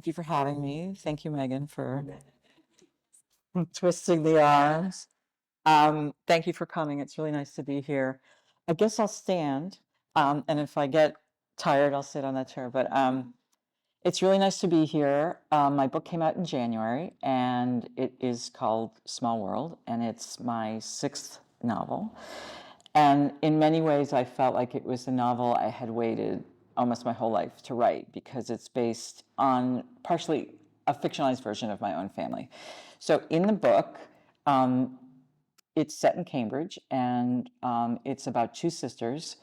Thank you for having me. Thank you, Megan, for twisting the arms. Thank you for coming. It's really nice to be here. I guess I'll stand, and if I get tired, I'll sit on that chair. But it's really nice to be here. My book came out in January, and it is called Small World, and it's my sixth novel. And in many ways, I felt like it was the novel I had waited almost my whole life to write because it's based on partially a fictionalized version of my own family. So in the book, um, it's set in Cambridge, and it's about two sisters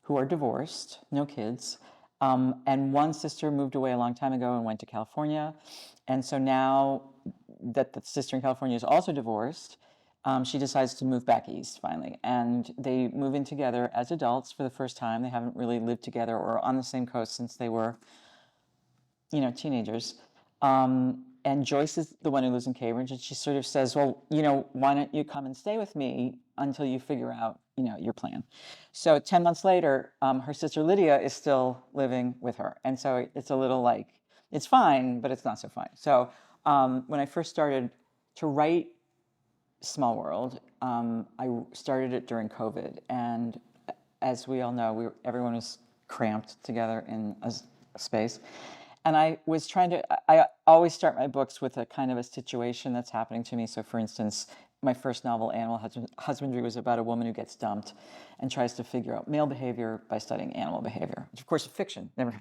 who are divorced, no kids. And one sister moved away a long time ago and went to California. And so now that the sister in California is also divorced, she decides to move back east finally. And they move in together as adults for the first time. They haven't really lived together or on the same coast since they were, teenagers. And Joyce is the one who lives in Cambridge, and she sort of says, well, why don't you come and stay with me until you figure out, your plan. So 10 months later, her sister Lydia is still living with her. And so it's a little like, it's fine, but it's not so fine. So when I first started to write Small World, I started it during COVID. And as we all know, everyone was cramped together in a space. And I always start my books with a kind of a situation that's happening to me. So for instance, my first novel, Animal Husbandry, was about a woman who gets dumped and tries to figure out male behavior by studying animal behavior, which of course is fiction. Never.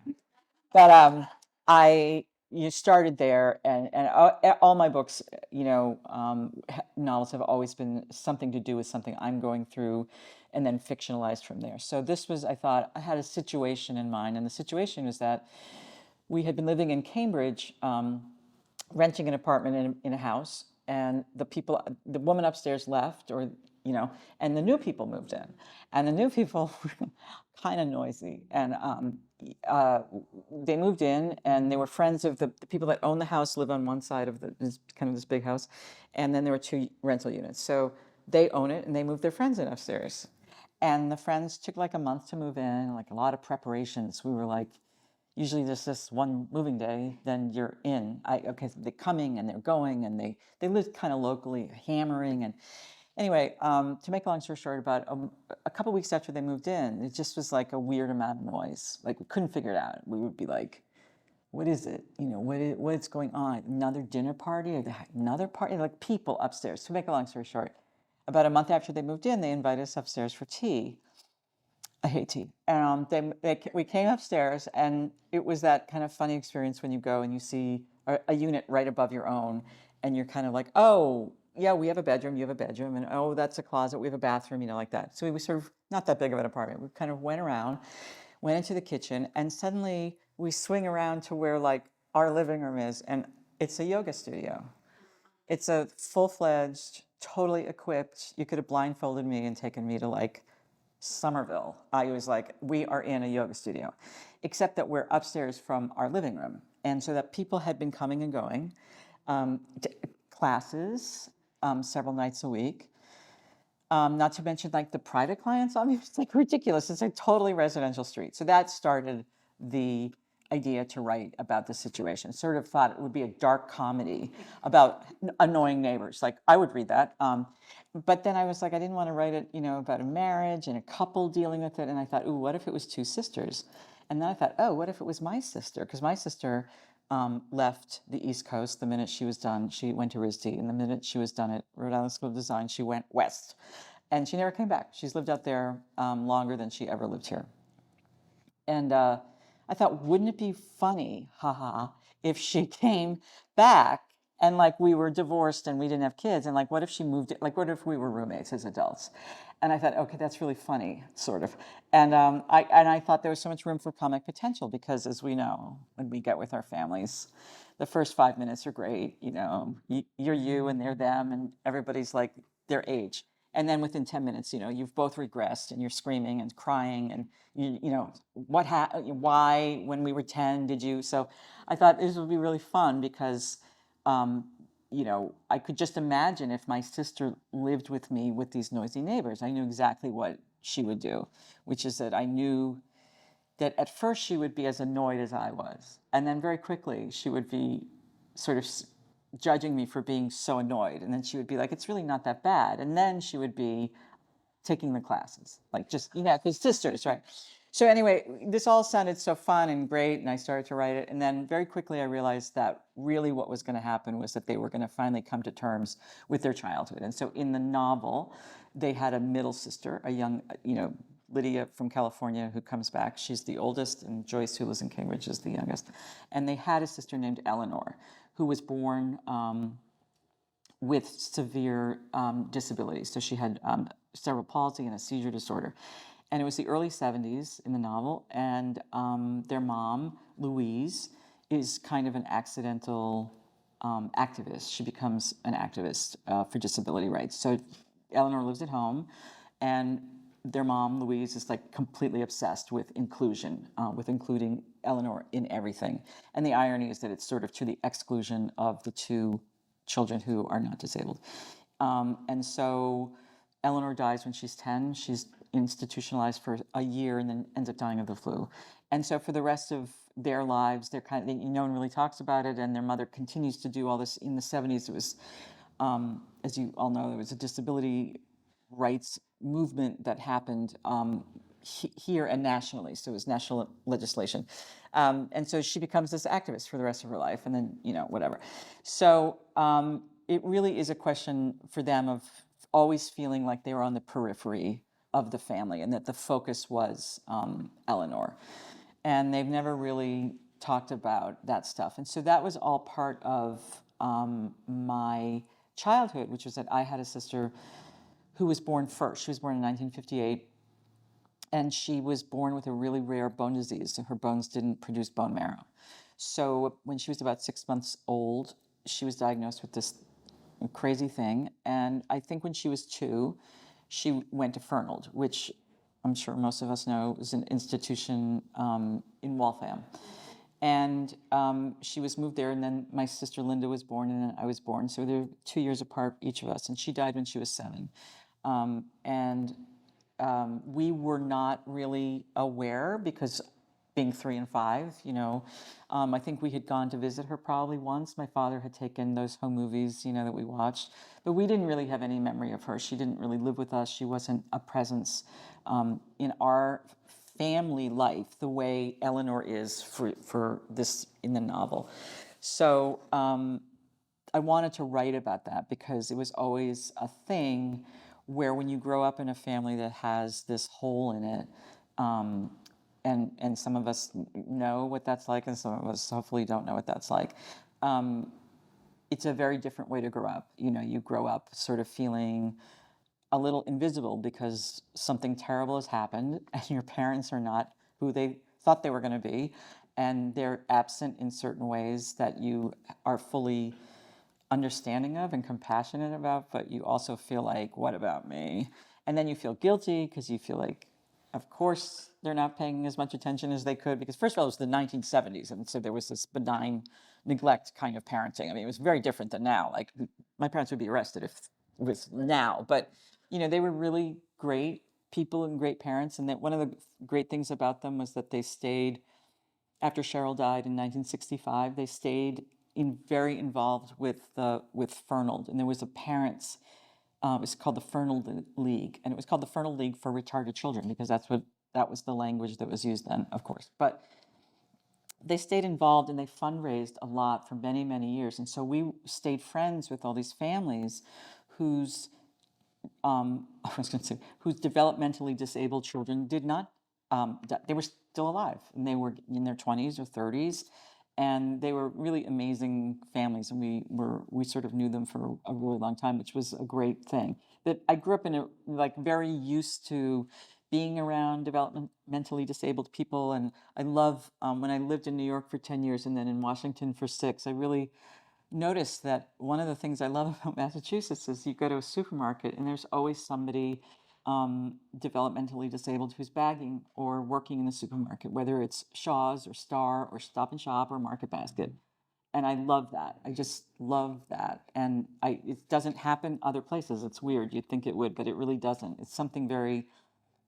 But you started there, and all my books, novels have always been something to do with something I'm going through, and then fictionalized from there. So this was, I thought, I had a situation in mind, and the situation was that we had been living in Cambridge, renting an apartment in a house, and the woman upstairs left, and the new people moved in, and the new people were kind of noisy, and they moved in, and they were friends of the people that own the house, live on one side of this big house, and then there were two rental units. So they own it, and they moved their friends in upstairs, and the friends took like a month to move in, like a lot of preparations. We were like, usually there's this one moving day, then you're in. They're coming and they're going, and they live kind of locally, hammering. And anyway, to make a long story short, about a couple weeks after they moved in, it just was like a weird amount of noise. Like we couldn't figure it out. We would be like, what is it? What's going on? Another dinner party? Or another party? Like people upstairs. To make a long story short, about a month after they moved in, they invited us upstairs for tea. I hate tea. We came upstairs, and it was that kind of funny experience when you go and you see a unit right above your own, and you're kind of like, oh, yeah, we have a bedroom, you have a bedroom, and oh, that's a closet, we have a bathroom, like that. So we were sort of not that big of an apartment. We kind of went around, went into the kitchen, and suddenly we swing around to where like our living room is, and it's a yoga studio. It's a full-fledged, totally equipped. You could have blindfolded me and taken me to like Somerville. I was like, we are in a yoga studio, except that we're upstairs from our living room. And so that people had been coming and going, classes several nights a week. Not to mention like the private clients. I mean, it's like ridiculous. It's a totally residential street. So that started the idea to write about the situation. Sort of thought it would be a dark comedy about annoying neighbors. Like I would read that. But then I was like, I didn't want to write it, about a marriage and a couple dealing with it. And I thought, ooh, what if it was two sisters? And then I thought, oh, what if it was my sister? Because my sister left the East Coast the minute she was done. She went to RISD, and the minute she was done at Rhode Island School of Design, she went west. And she never came back. She's lived out there longer than she ever lived here. And I thought, wouldn't it be funny, haha, if she came back and like we were divorced and we didn't have kids, and like what if she moved, like what if we were roommates as adults? And I thought, okay, that's really funny, sort of. And I thought there was so much room for comic potential because, as we know, when we get with our families, the first 5 minutes are great. You're you and they're them, and everybody's like their age. And then within 10 minutes, you've both regressed and you're screaming and crying and why, when we were 10, did you? So I thought this would be really fun because, I could just imagine if my sister lived with me with these noisy neighbors. I knew exactly what she would do, which is that I knew that at first she would be as annoyed as I was. And then very quickly she would be sort of judging me for being so annoyed. And then she would be like, it's really not that bad. And then she would be taking the classes, like just, because sisters, right? So anyway, this all sounded so fun and great, and I started to write it. And then very quickly I realized that really what was going to happen was that they were going to finally come to terms with their childhood. And so in the novel, they had a middle sister, a young, Lydia from California, who comes back. She's the oldest, and Joyce, who lives in Cambridge, is the youngest. And they had a sister named Eleanor, who was born with severe disabilities. So she had cerebral palsy and a seizure disorder. And it was the early 70s in the novel, and their mom, Louise, is kind of an accidental activist. She becomes an activist for disability rights. So Eleanor lives at home, and their mom, Louise, is like completely obsessed with inclusion, with including Eleanor in everything. And the irony is that it's sort of to the exclusion of the two children who are not disabled. And so Eleanor dies when she's 10. She's institutionalized for a year and then ends up dying of the flu. And so for the rest of their lives, they're no one really talks about it, and their mother continues to do all this. In the 70s, it was, as you all know, there was a disability rights movement that happened here and nationally. So it was national legislation. And so she becomes this activist for the rest of her life, and then, whatever. So it really is a question for them of always feeling like they were on the periphery of the family, and that the focus was Eleanor. And they've never really talked about that stuff. And so that was all part of my childhood, which was that I had a sister who was born first. She was born in 1958, and she was born with a really rare bone disease. So her bones didn't produce bone marrow. So when she was about 6 months old, she was diagnosed with this crazy thing. And I think when she was 2, she went to Fernald, which I'm sure most of us know is an institution in Waltham. And she was moved there, and then my sister Linda was born, and then I was born. So they're 2 years apart, each of us. And she died when she was 7. We were not really aware, because being 3 and 5, I think we had gone to visit her probably once. My father had taken those home movies, that we watched, but we didn't really have any memory of her. She didn't really live with us. She wasn't a presence in our family life the way Eleanor is for this in the novel. So I wanted to write about that, because it was always a thing where when you grow up in a family that has this hole in it, and some of us know what that's like, and some of us hopefully don't know what that's like, it's a very different way to grow up. You grow up sort of feeling a little invisible because something terrible has happened, and your parents are not who they thought they were going to be, and they're absent in certain ways that you are fully understanding of and compassionate about, but you also feel like, what about me? And then you feel guilty because you feel like, of course, they're not paying as much attention as they could, because first of all, it was the 1970s, and so there was this benign neglect kind of parenting. I mean, it was very different than now. Like, my parents would be arrested if it was now, but they were really great people and great parents. And that one of the great things about them was that they stayed, after Cheryl died in 1965, they stayed very involved with Fernald. And there was a parents, it was called the Fernald League, and it was called the Fernald League for Retarded Children, because that was the language that was used then, of course. But they stayed involved, and they fundraised a lot for many, many years. And so we stayed friends with all these families whose whose developmentally disabled children did not, they were still alive, and they were in their 20s or 30s, and they were really amazing families, and we sort of knew them for a really long time, which was a great thing. That I grew up in very used to being around developmentally disabled people, and I love, when I lived in New York for 10 years and then in Washington for 6, I really noticed that one of the things I love about Massachusetts is you go to a supermarket and there's always somebody developmentally disabled who's bagging or working in the supermarket, whether it's Shaw's or Star or Stop and Shop or Market Basket. And I love that. I just love that. And it doesn't happen other places. It's weird. You'd think it would, but it really doesn't. It's something very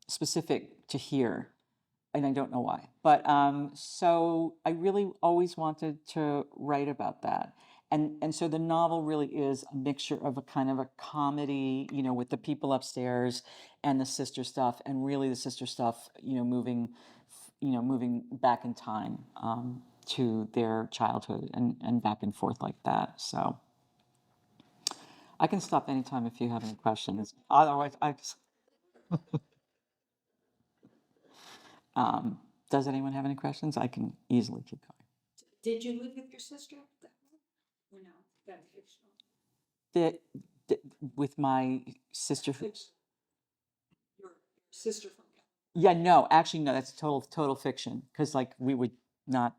specific to here. and I don't know why. But so I really always wanted to write about that. And so the novel really is a mixture of a kind of a comedy, with the people upstairs and the sister stuff, and really the sister stuff, moving back in time to their childhood and back and forth like that. So I can stop anytime if you have any questions. Otherwise, um, does anyone have any questions? I can easily keep going. Did you live with your sister? Or no? That fictional. The, the, with my sister. Your sister from Yeah, no, actually, no, that's total fiction because like we would not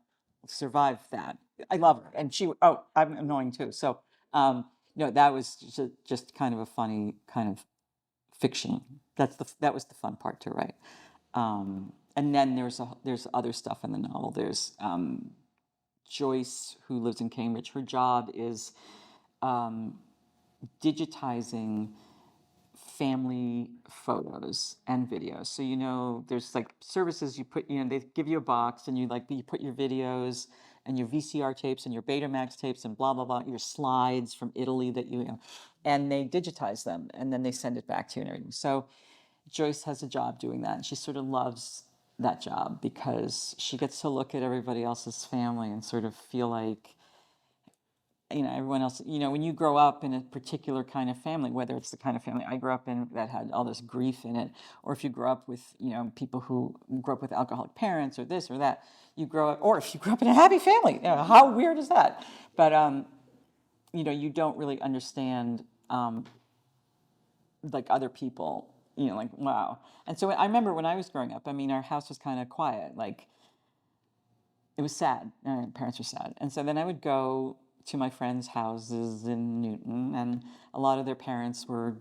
survive that. I love her, and oh, I'm annoying too. So, no, that was just kind of a funny kind of fiction. That was the fun part to write. And then there's other stuff in the novel. There's Joyce, who lives in Cambridge. Her job is digitizing family photos and videos. So there's like services you put, they give you a box and you put your videos and your VCR tapes and your Betamax tapes and blah blah blah, your slides from Italy that and they digitize them and then they send it back to you and everything. So Joyce has a job doing that, and she sort of loves that job because she gets to look at everybody else's family and sort of feel like everyone else, when you grow up in a particular kind of family, whether it's the kind of family I grew up in that had all this grief in it, or if you grow up with, people who grew up with alcoholic parents or this or that, you grow up, or if you grew up in a happy family, how weird is that? But, you don't really understand, like other people, like, wow. And so I remember when I was growing up, our house was kind of quiet, like, it was sad. Parents were sad. And so then I would go to my friends' houses in Newton, and a lot of their parents were,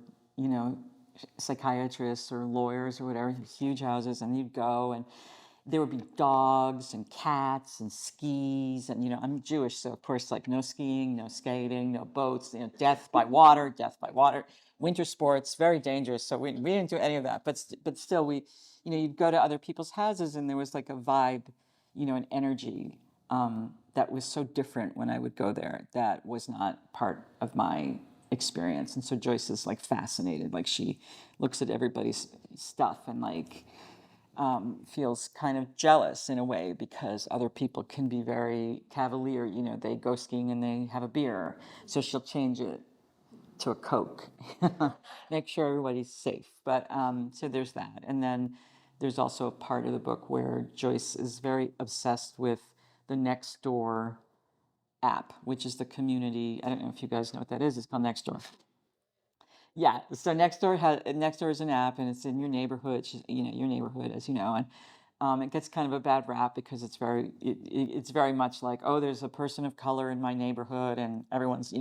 psychiatrists or lawyers or whatever, huge houses, and you'd go, and there would be dogs and cats and skis, and I'm Jewish, so of course, like, no skiing, no skating, no boats, death by water, winter sports, very dangerous. So we didn't do any of that, but still, you'd go to other people's houses, and there was like a vibe, an energy that was so different when I would go there. That was not part of my experience. And so Joyce is like fascinated. Like, she looks at everybody's stuff and like feels kind of jealous in a way because other people can be very cavalier. They go skiing and they have a beer, so she'll change it to a Coke, make sure everybody's safe. But so there's that. And then there's also a part of the book where Joyce is very obsessed with the Nextdoor app, which is the community. I don't know if you guys know what that is. It's called Nextdoor. Yeah, so Nextdoor is an app, and it's in your neighborhood. Your neighborhood, as you know, and it gets kind of a bad rap because it's very much like, oh, there's a person of color in my neighborhood, and everyone's.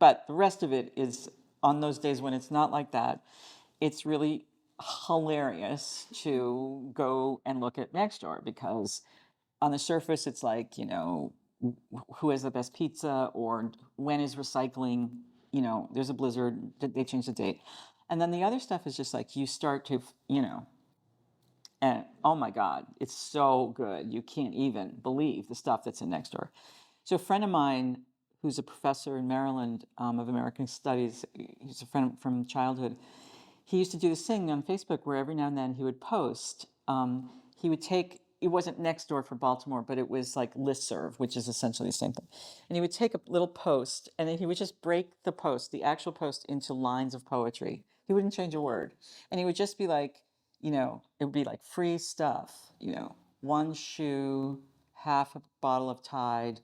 But the rest of it is, on those days when it's not like that, it's really hilarious to go and look at Nextdoor because on the surface it's like, who has the best pizza, or when is recycling, there's a blizzard, they changed the date. And then the other stuff is just like you start to, and oh my God, it's so good. You can't even believe the stuff that's in Nextdoor. So a friend of mine who's a professor in Maryland of American Studies, he's a friend from childhood, he used to do this thing on Facebook where every now and then he would post, he would take, it wasn't Nextdoor for Baltimore, but it was like listserv, which is essentially the same thing. And he would take a little post and then he would just break the post, the actual post, into lines of poetry. He wouldn't change a word. And he would just be like, it would be like free stuff, one shoe, half a bottle of Tide,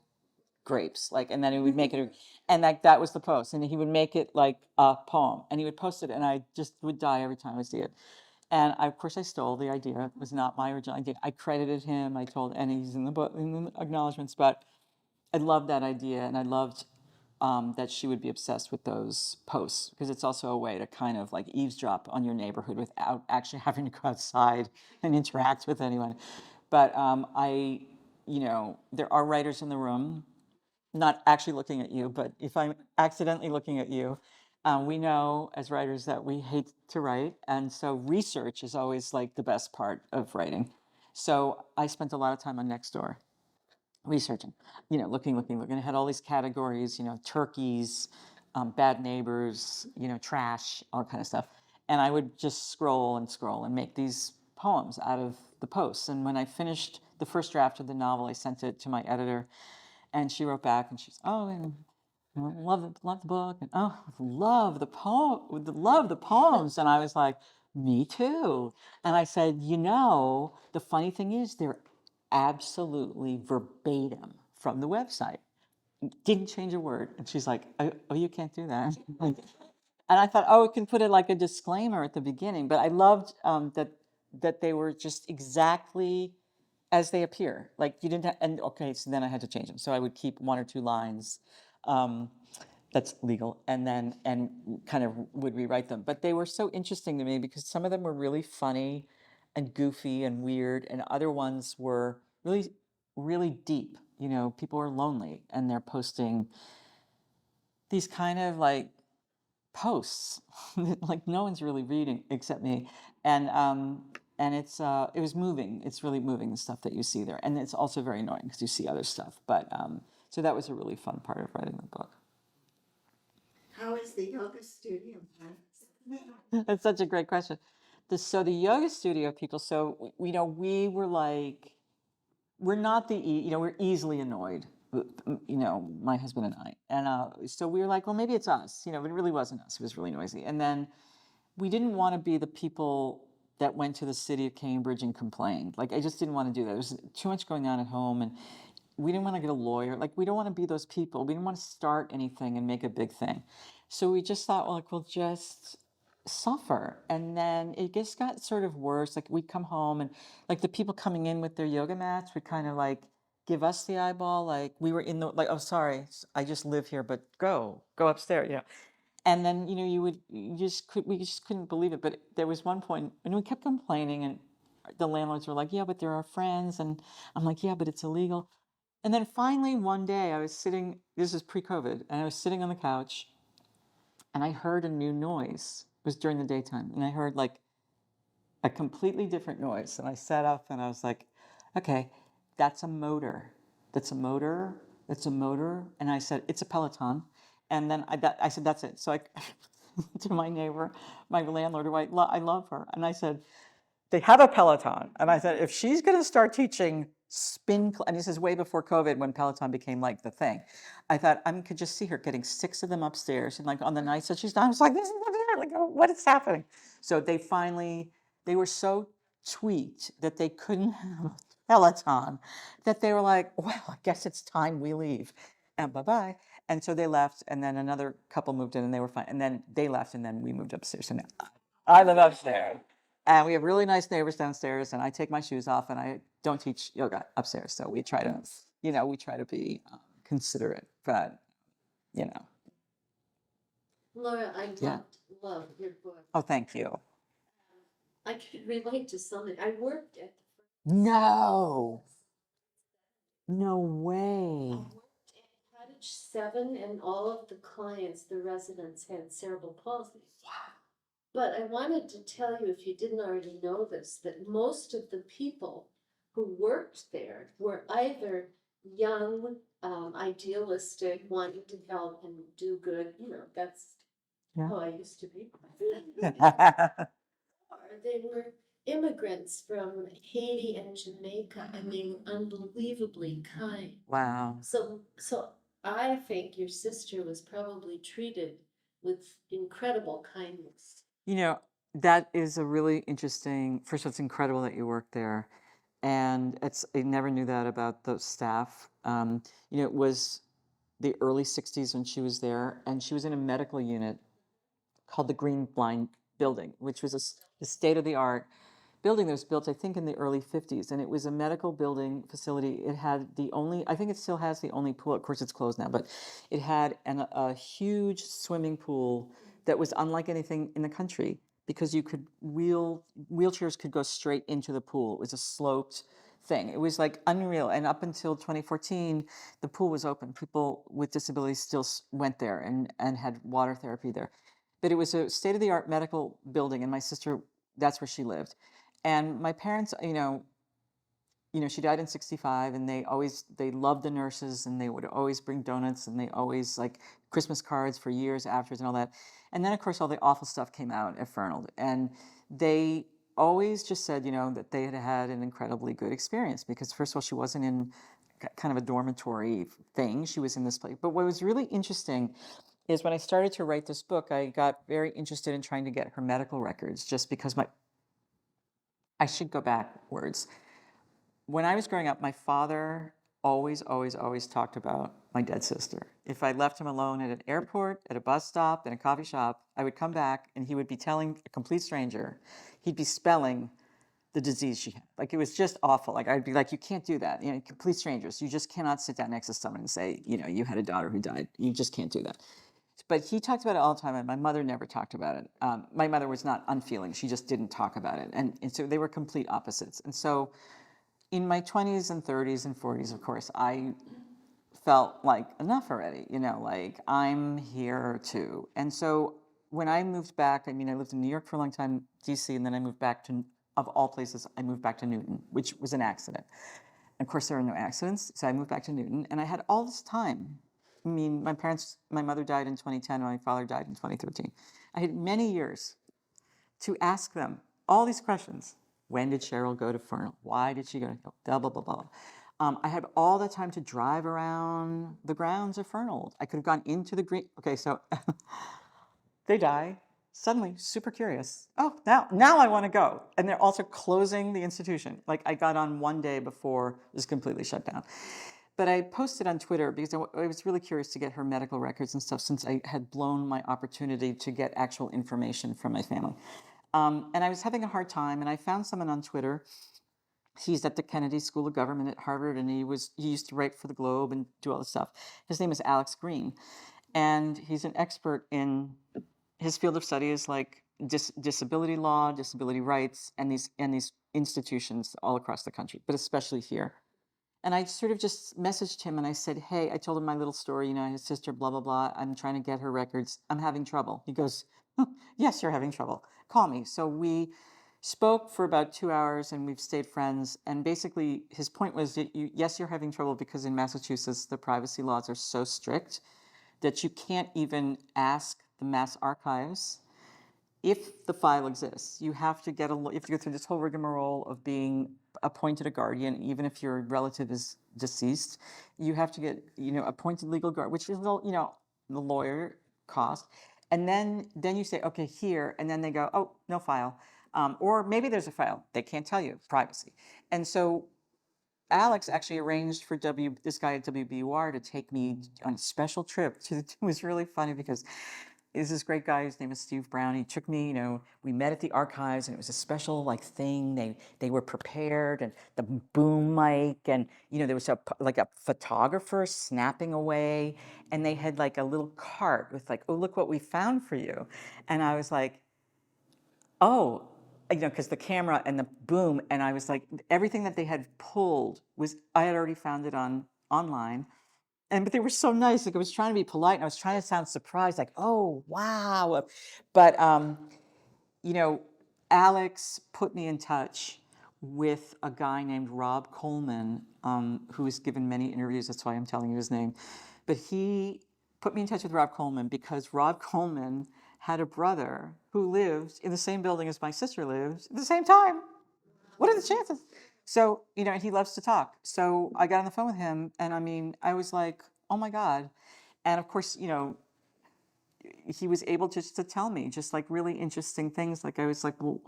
grapes, like, and then he would make it, and like that was the post, and he would make it like a poem, and he would post it, and I just would die every time I see it. And of course, I stole the idea. It was not my original idea. I credited him. I told, and he's in the book, in the acknowledgments. But I loved that idea, and I loved that she would be obsessed with those posts because it's also a way to kind of like eavesdrop on your neighborhood without actually having to go outside and interact with anyone. But there are writers in the room, not actually looking at you, but if I'm accidentally looking at you, we know as writers that we hate to write, and so research is always like the best part of writing. So I spent a lot of time on Nextdoor researching, looking. It had all these categories, turkeys, bad neighbors, trash, all kind of stuff. And I would just scroll and make these poems out of the posts. And when I finished the first draft of the novel, I sent it to my editor, and she wrote back, and she's, oh, and love the book, and oh, love the poems. And I was like, me too. And I said, the funny thing is, they're absolutely verbatim from the website. Didn't change a word. And she's like, oh, you can't do that. And I thought, oh, we can put it like a disclaimer at the beginning. But I loved that they were just exactly as they appear. Like you didn't have, and okay, so then I had to change them. So I would keep one or two lines. That's legal, and kind of would rewrite them. But they were so interesting to me because some of them were really funny and goofy and weird, and other ones were really, really deep. People are lonely and they're posting these kind of like posts like no one's really reading except me, and it was moving. It's really moving, the stuff that you see there, and it's also very annoying because you see other stuff. But so that was a really fun part of writing the book. How is the yoga studio? That's such a great question. So the yoga studio people. So we were like, we're not we're easily annoyed. My husband and I, and so we were like, well, maybe it's us. It really wasn't us. It was really noisy, and then we didn't want to be the people that went to the city of Cambridge and complained. Like, I just didn't want to do that. There was too much going on at home, and we didn't want to get a lawyer. Like, we don't want to be those people. We didn't want to start anything and make a big thing. So we just thought, well, like, we'll just suffer. And then it just got sort of worse. Like, we'd come home, and like the people coming in with their yoga mats would kind of like give us the eyeball. Like, we were in the, like, oh, sorry, I just live here, but go upstairs. And then we just couldn't believe it. But there was one point, and we kept complaining, and the landlords were like, yeah, but they're our friends. And I'm like, yeah, but it's illegal. And then finally one day I was sitting, this is pre-COVID, and I was sitting on the couch, and I heard a new noise. It was during the daytime, and I heard like a completely different noise. And I sat up and I was like, okay, that's a motor. That's a motor. That's a motor. And I said, it's a Peloton. And then I said, that's it. So I, to my neighbor, my landlord, who I love her. And I said, they have a Peloton. And I said, if she's going to start teaching and this is way before COVID when Peloton became like the thing. I thought I could just see her getting 6 of them upstairs. And like on the nights that she's done, I was like, this is like, what is happening? So they were so tweaked that they couldn't have a Peloton, that they were like, well, I guess it's time we leave. And bye-bye. And so they left, and then another couple moved in, and they were fine. And then they left, and then we moved upstairs. So now I live upstairs. And we have really nice neighbors downstairs, and I take my shoes off, and I don't teach yoga upstairs. So we try to be considerate, but Laura, I Yeah. love your book. Oh, thank you. I can relate to something. I worked at No I way. worked at Cottage 7, and all of the clients, the residents, had cerebral palsy. But I wanted to tell you, if you didn't already know this, that most of the people who worked there were either young, idealistic, wanting to help and do good. That's Yeah. how I used to be. Or they were immigrants from Haiti and Jamaica, and they were unbelievably kind. Wow. So I think your sister was probably treated with incredible kindness. That is a really interesting. First of all, it's incredible that you worked there, and I never knew that about the staff. It was the early '60s when she was there, and she was in a medical unit called the Green Blind Building, which was a state-of-the-art building that was built, I think, in the early '50s, and it was a medical building facility. It had I think it still has the only pool. Of course, it's closed now, but it had a huge swimming pool that was unlike anything in the country, because you could wheelchairs could go straight into the pool. It was a sloped thing. It was like unreal. And up until 2014, the pool was open. People with disabilities still went there and had water therapy there. But it was a state-of-the-art medical building, and my sister, that's where she lived. And my parents, she died in 65, and they loved the nurses, and they would always bring donuts, and they always like Christmas cards for years afterwards and all that. And then, of course, all the awful stuff came out at Fernald, and they always just said, that they had had an incredibly good experience because, first of all, she wasn't in kind of a dormitory thing. She was in this place. But what was really interesting is when I started to write this book, I got very interested in trying to get her medical records just because I should go backwards. When I was growing up, my father always, always, always talked about my dead sister. If I left him alone at an airport, at a bus stop, in a coffee shop, I would come back and he would be telling a complete stranger, he'd be spelling the disease she had. Like, it was just awful. Like, I'd be like, you can't do that. Complete strangers. You just cannot sit down next to someone and say, you had a daughter who died. You just can't do that. But he talked about it all the time, and my mother never talked about it. My mother was not unfeeling. She just didn't talk about it. And so they were complete opposites. And so in my 20s and 30s and 40s, of course, I felt like enough already, like I'm here too. And so when I moved back, I lived in New York for a long time, DC, and then I moved back to, of all places, I moved back to Newton, which was an accident. And of course, there are no accidents, so I moved back to Newton, and I had all this time. My mother died in 2010, my father died in 2013. I had many years to ask them all these questions. When did Cheryl go to Fernald? Why did she go to blah, blah, blah, blah. I had all the time to drive around the grounds of Fernald. I could have gone into the green. Okay, so they die. Suddenly, super curious. Oh, now I want to go. And they're also closing the institution. Like, I got on one day before it was completely shut down. But I posted on Twitter because I was really curious to get her medical records and stuff, since I had blown my opportunity to get actual information from my family. And I was having a hard time, and I found someone on Twitter. He's at the Kennedy School of Government at Harvard, and he used to write for the Globe and do all this stuff. His name is Alex Green, and he's an expert in his field of study is like disability law, disability rights, and these institutions all across the country, but especially here. And I sort of just messaged him and I said, hey, I told him my little story, his sister, blah, blah, blah. I'm trying to get her records. I'm having trouble. He goes, yes, you're having trouble. Call me. So we spoke for about 2 hours and we've stayed friends. And basically his point was that yes, you're having trouble because in Massachusetts, the privacy laws are so strict that you can't even ask the Mass Archives if the file exists. You have to you have to go through this whole rigmarole of being appointed a guardian, even if your relative is deceased. You have to get, appointed legal guard, which is, the lawyer cost. And then you say, okay, here, and then they go, oh, no file. Or maybe there's a file. They can't tell you, privacy. And so Alex actually arranged for this guy at WBUR to take me on a special trip. It was really funny because is this great guy, his name is Steve Brown. He took me, we met at the archives, and it was a special thing. They were prepared, and the boom mic, and there was a photographer snapping away, and they had a little cart with oh, look what we found for you. And I was like, oh, because the camera and the boom, and I was like, everything that they had pulled I had already found it online. But they were so nice. I was trying to be polite, and I was trying to sound surprised, oh, wow. But, Alex put me in touch with a guy named Rob Coleman, who has given many interviews. That's why I'm telling you his name. But he put me in touch with Rob Coleman because Rob Coleman had a brother who lived in the same building as my sister lived at the same time. What are the chances? So, and he loves to talk. So I got on the phone with him, and I was like, oh my God. And of course, he was able just to tell me just really interesting things. I was like, well,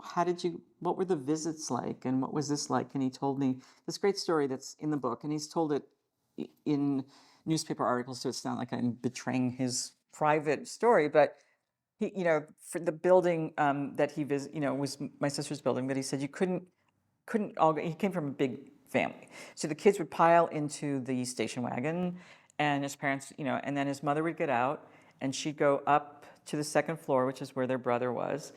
what were the visits like? And what was this like? And he told me this great story that's in the book, and he's told it in newspaper articles, so it's not like I'm betraying his private story, but he, for the building that he was my sister's building, but he said you couldn't all go. He came from a big family, so the kids would pile into the station wagon, and his parents, and then his mother would get out, and she'd go up to the second floor, which is where their brother was,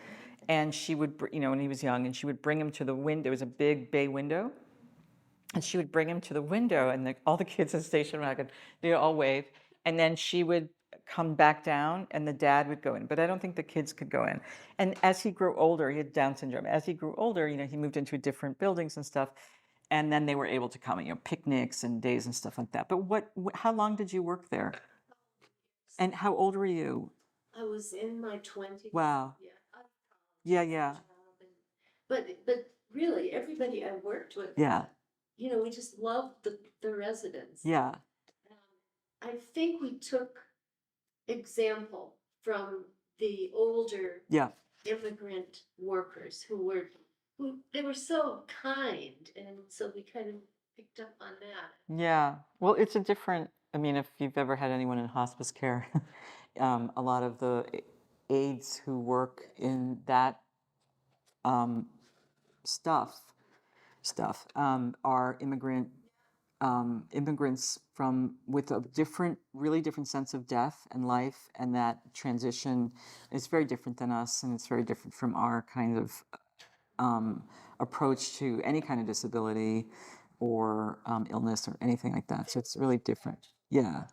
and she would, when he was young, and she would bring him to the window. There was a big bay window, and she would bring him to the window, and all the kids in the station wagon, they'd all wave, and then she would come back down, and the dad would go in. But I don't think the kids could go in. And as he grew older, he had Down syndrome. As he grew older, he moved into different buildings and stuff. And then they were able to come, picnics and days and stuff like that. But how long did you work there? And how old were you? I was in my 20s. Wow. Yeah. Yeah, yeah. But really, everybody I worked with, Yeah. we just loved the residents. Yeah. I think we took example from the older Yeah. immigrant workers who they were so kind, and so we kind of picked up on that. Yeah. Well, it's a different, I mean, if you've ever had anyone in hospice care, a lot of the aides who work in that stuff are immigrants with a really different sense of death and life, and that transition is very different than us, and it's very different from our kind of approach to any kind of disability or illness or anything like that. So it's really different. Yeah.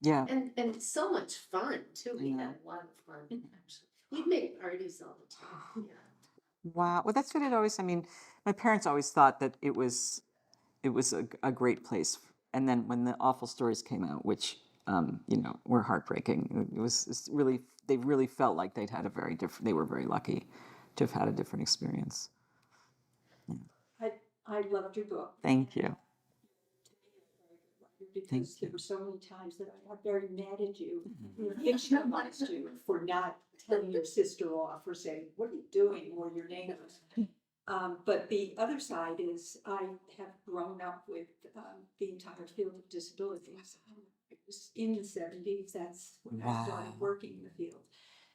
Yeah. And so much fun too. We had a lot of fun, actually. We'd make parties all the time. Yeah. Wow. Well, that's what it always, I mean, my parents always thought that it was a great place. And then when the awful stories came out, which, were heartbreaking, it's really, they really felt like they were very lucky to have had a different experience. I loved your book. Thank you. Because there were so many times that I got very mad at you, victimized you for not telling your sister off or saying, "What are you doing?" or your neighbors. But the other side is I have grown up with the entire field of disabilities. It was in the 70s. That's when I started working in the field.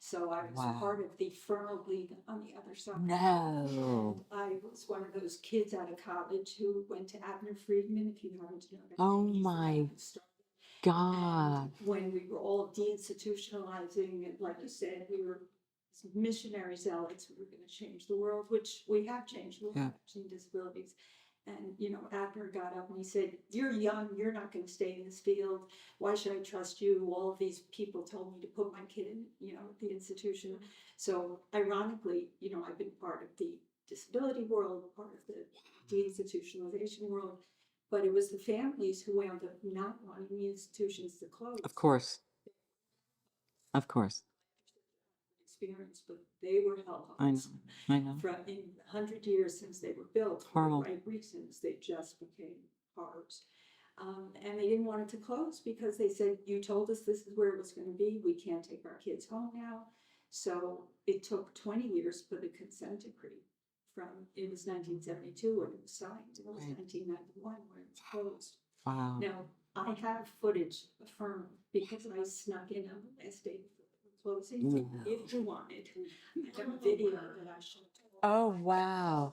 So I was part of the Fernald League on the other side. No. And I was one of those kids out of college who went to Abner Friedman, if you happen to know that. Oh my God. And when we were all deinstitutionalizing, and like you said, we were missionary zealots, we were going to change the world, which we have changed. We have seen disabilities. And, Abner got up and he said, "You're young, you're not going to stay in this field. Why should I trust you? All of these people told me to put my kid in, the institution." So ironically, I've been part of the disability world, part of the deinstitutionalization world, but it was the families who wound up not wanting the institutions to close. Of course. Of course. Experience, but they were hellhounds. I know. In 100 years since they were built, for the right reasons, they just became horrors. And they didn't want it to close because they said, "You told us this is where it was going to be. We can't take our kids home now." So it took 20 years for the consent decree. It was 1972 when it was signed. It was 1991 when it was closed. Wow. Now, I have footage from, because I snuck in on the last day closing, if you wanted. I have a video that I showed. Oh, wow.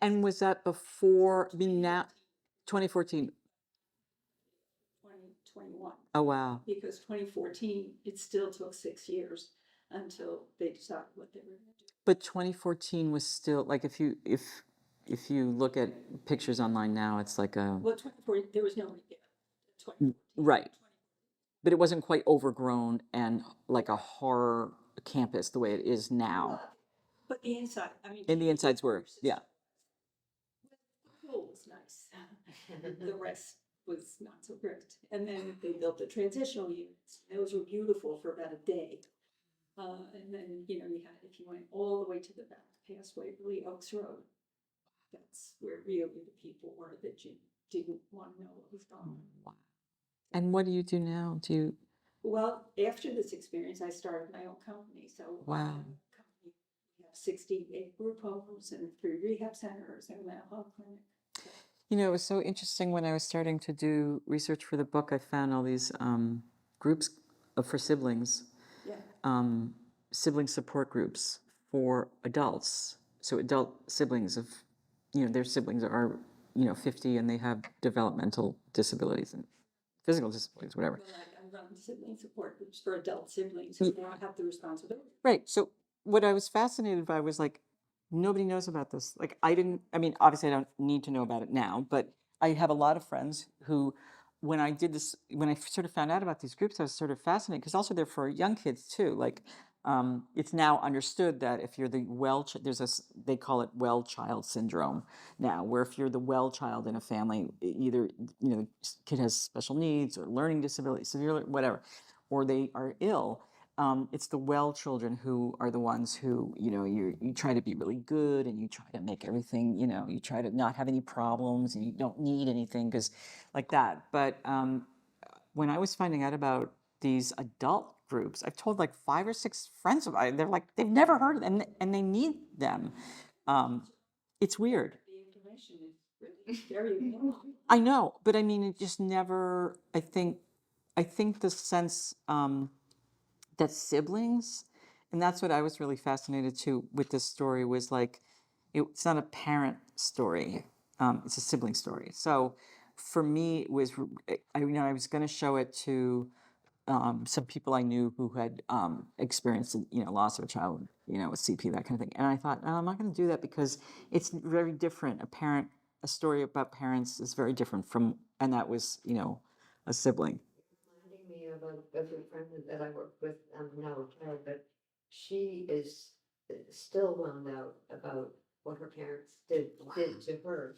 And was that before, 2014? 2021. Oh, wow. Because 2014, it still took 6 years until they decided what they were going to do. But 2014 was still, like, if you look at pictures online now, it's like a... Well, 2014, there was no... Right. But it wasn't quite overgrown and like a horror campus the way it is now. But the inside, And the insides were, yeah. The pool was nice. The rest was not so great. And then they built the transitional units. Those were beautiful for about a day. And then, you had, if you went all the way to the back, past Waverly Oaks Road, that's where really the people were that you didn't want to know what was going on. Wow. And what do you do now? Well, after this experience, I started my own company. So wow. We have 68 group homes and 3 rehab centers and a mental health clinic. It was so interesting when I was starting to do research for the book. I found all these groups for siblings, sibling support groups for adults. So adult siblings of, their siblings are, 50 and they have developmental disabilities and physical disabilities, whatever. Well, I run sibling support groups for adult siblings who don't have the responsibility. Right. So what I was fascinated by was like, nobody knows about this. Like obviously I don't need to know about it now, but I have a lot of friends who, when I sort of found out about these groups, I was sort of fascinated because also they're for young kids too. Like It's now understood that if you're the they call it well child syndrome now, where if you're the well child in a family, either the kid has special needs or learning disability, severe whatever, or they are ill. It's the well children who are the ones who you try to be really good and you try to make everything you try to not have any problems and you don't need anything because like that. But when I was finding out about these adult groups, I've told like 5 or 6 friends of mine. They're like they've never heard of them, and they need them. It's weird. The information is really very long. I know, but I mean, it just never. I think the sense that siblings, and that's what I was really fascinated too with this story was like, it's not a parent story, it's a sibling story. So for me, it was I was going to show it to some people I knew who had experienced loss of a child, with CP, that kind of thing. And I thought, no, I'm not going to do that because it's very different. A story about parents is very different from, and that was a sibling. Reminding me of a good friend that I work with now retired, but she is still wound out about what her parents did to her.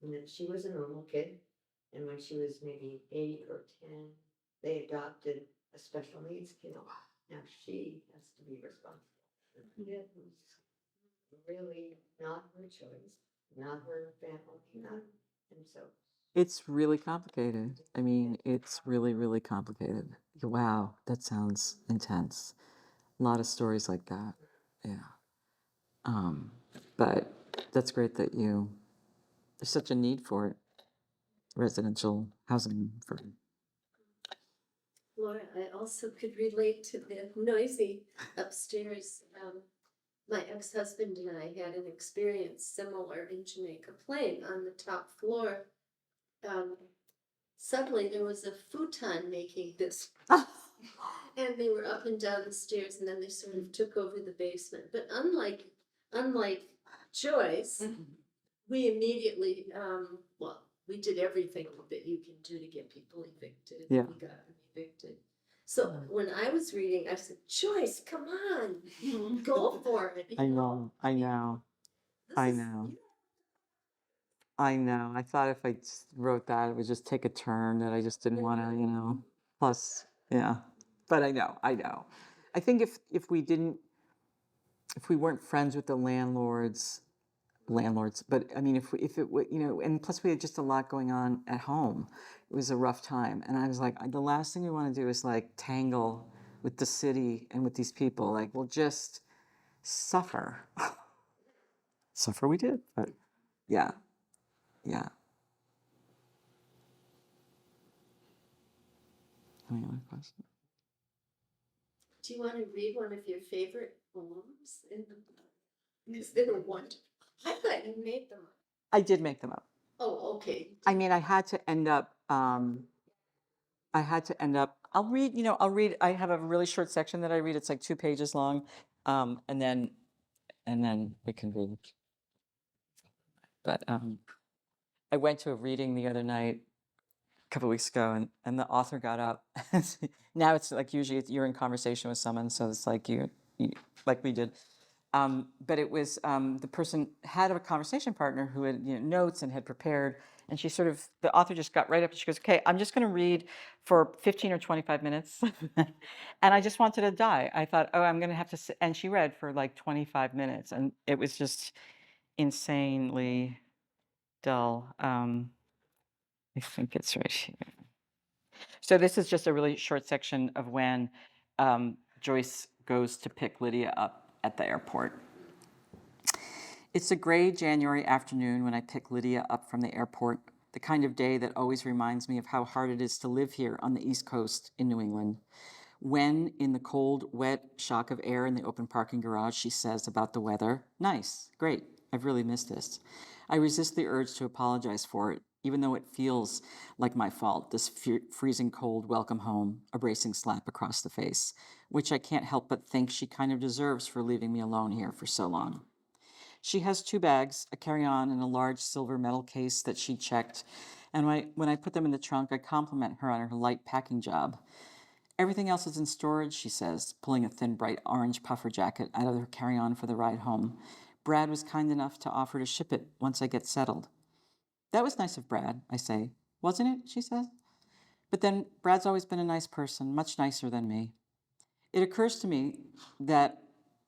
And that she was a normal kid, and when she was maybe 8 or 10, they adopted a special needs kid. Now she has to be responsible. It was really not her choice, not her family, not, and so. It's really complicated. I mean, it's really, really complicated. Wow, that sounds intense. A lot of stories like that. Yeah. But that's great that there's such a need for it. Residential housing for. Laura, I also could relate to the noisy upstairs. My ex-husband and I had an experience similar in Jamaica Plain on the top floor. Suddenly there was a futon making this, and they were up and down the stairs, and then they sort of took over the basement. But unlike Joyce, we immediately, we did everything that you can do to get people evicted. Yeah. We got them evicted. So when I was reading, I said, Joyce, come on, go for it. I know. I thought if I wrote that, it would just take a turn that I just didn't want to, Plus, yeah. But I know. I think if we weren't friends with the landlords, but I mean, if it would, and plus we had just a lot going on at home. It was a rough time, and I was like, the last thing we want to do is like tangle with the city and with these people. Like, we'll just suffer. Suffer we did, but yeah. Any other question? Do you want to read one of your favorite poems in the book? Because they were wonderful. I thought you made them up. I did make them up. Oh, okay. I mean, I had to end up. I'll read. I have a really short section that I read. It's like 2 pages long, and then we can read. But I went to a reading the other night, a couple of weeks ago, and the author got up. Now it's like usually you're in conversation with someone, so it's like you like we did. But it was the person had a conversation partner who had notes and had prepared, and the author just got right up and she goes, "Okay, I'm just going to read for 15 or 25 minutes," and I just wanted to die. I thought, "Oh, I'm going to have to," sit. And she read for like 25 minutes, and it was just insanely dull. I think it's right here. So this is just a really short section of when Joyce goes to pick Lydia up at the airport. It's a gray January afternoon when I pick Lydia up from the airport, the kind of day that always reminds me of how hard it is to live here on the East Coast in New England. When, in the cold, wet shock of air in the open parking garage, she says about the weather, "Nice, great, I've really missed this." I resist the urge to apologize for it, even though it feels like my fault, this freezing cold welcome home, a bracing slap across the face, which I can't help but think she kind of deserves for leaving me alone here for so long. She has 2 bags, a carry-on and a large silver metal case that she checked, and when I put them in the trunk, I compliment her on her light packing job. Everything else is in storage, she says, pulling a thin, bright orange puffer jacket out of her carry-on for the ride home. Brad was kind enough to offer to ship it once I get settled. That was nice of Brad, I say. Wasn't it? She says. But then Brad's always been a nice person, much nicer than me. It occurs to me that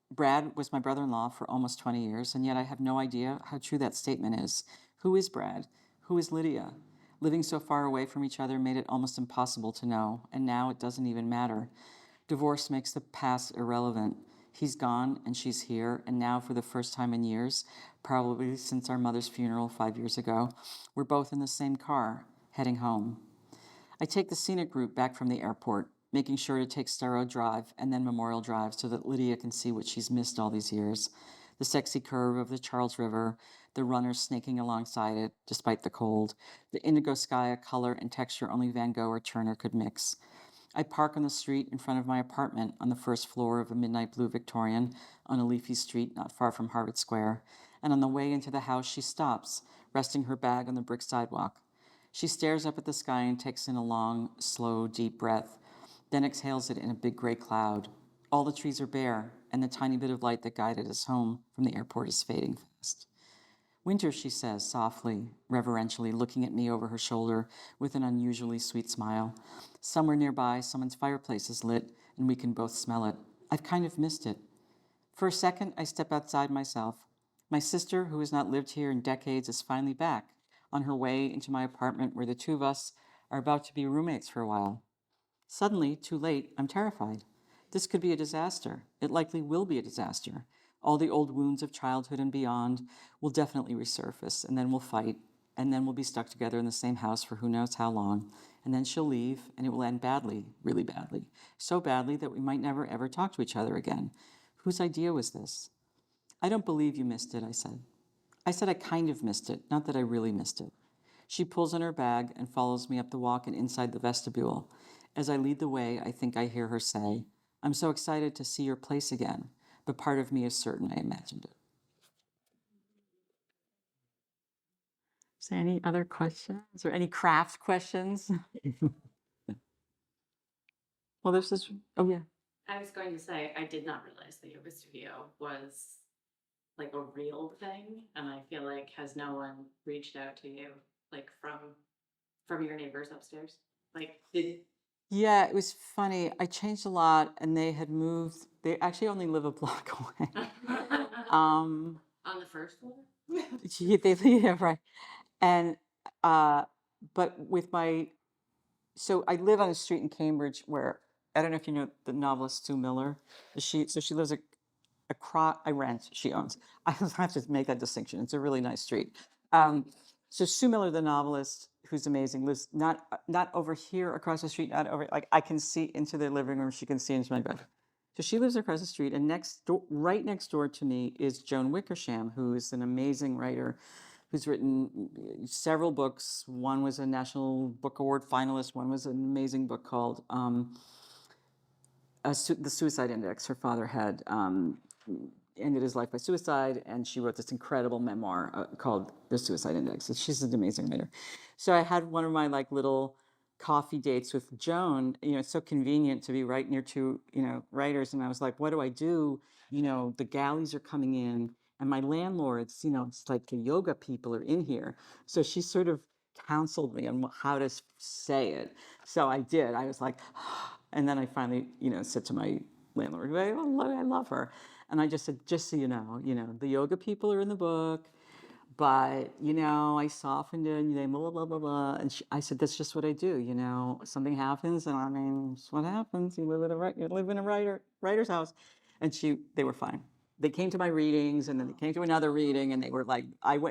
Brad was my brother-in-law for almost 20 years, and yet I have no idea how true that statement is. Who is Brad? Who is Lydia? Living so far away from each other made it almost impossible to know, and now it doesn't even matter. Divorce makes the past irrelevant. He's gone, and she's here, and now for the first time in years, probably since our mother's funeral 5 years ago, we're both in the same car, heading home. I take the scenic route back from the airport, making sure to take Starrow Drive and then Memorial Drive so that Lydia can see what she's missed all these years. The sexy curve of the Charles River, the runners snaking alongside it, despite the cold, the indigo sky, a color and texture only Van Gogh or Turner could mix. I park on the street in front of my apartment on the first floor of a midnight blue Victorian on a leafy street not far from Harvard Square, and on the way into the house she stops, resting her bag on the brick sidewalk. She stares up at the sky and takes in a long, slow, deep breath, then exhales it in a big gray cloud. All the trees are bare, and the tiny bit of light that guided us home from the airport is fading fast. Winter, she says, softly, reverentially, looking at me over her shoulder with an unusually sweet smile. Somewhere nearby, someone's fireplace is lit, and we can both smell it. I've kind of missed it. For a second, I step outside myself. My sister, who has not lived here in decades, is finally back, on her way into my apartment where the two of us are about to be roommates for a while. Suddenly, too late, I'm terrified. This could be a disaster. It likely will be a disaster. All the old wounds of childhood and beyond will definitely resurface, and then we'll fight, and then we'll be stuck together in the same house for who knows how long, and then she'll leave, and it will end badly, really badly, so badly that we might never ever talk to each other again. Whose idea was this? I don't believe you missed it, I said. I said I kind of missed it, not that I really missed it. She pulls on her bag and follows me up the walk and inside the vestibule. As I lead the way, I think I hear her say, I'm so excited to see your place again, but part of me is certain I imagined it. Is there any other questions or any craft questions? Well, this is, oh yeah. I was going to say, I did not realize the yoga studio was like a real thing, and I feel like has no one reached out to you, like from your neighbors upstairs? Like, did Yeah, it was funny. I changed a lot and they had moved. They actually only live a block away. on the first floor? Yeah, right. And, but with my, so I live on a street in Cambridge where, I don't know if you know the novelist Sue Miller. So she lives across, I rent, she owns. I have to make that distinction. It's a really nice street. So Sue Miller, the novelist, who's amazing, lives not over here across the street, not over, like I can see into their living room, she can see into my bedroom. So she lives across the street, and next door, right next door to me is Joan Wickersham, who is an amazing writer who's written several books. One was a National Book Award finalist. One was an amazing book called The Suicide Index. Her father had ended his life by suicide, and she wrote this incredible memoir called The Suicide Index. She's an amazing writer. So I had one of my like little coffee dates with Joan. You know, it's so convenient to be right near two, writers. And I was like, what do I do? The galleys are coming in, and my landlords, it's like the yoga people are in here. So she sort of counseled me on how to say it. So I did. I was like, and then I finally, said to my landlord, I love her. And I just said, just so you know, the yoga people are in the book, but, I softened it, and they blah, blah, blah, blah. And I said, that's just what I do, something happens, and I mean, it's what happens. You live in a writer's house. And they were fine. They came to my readings, and then they came to another reading, and they were like,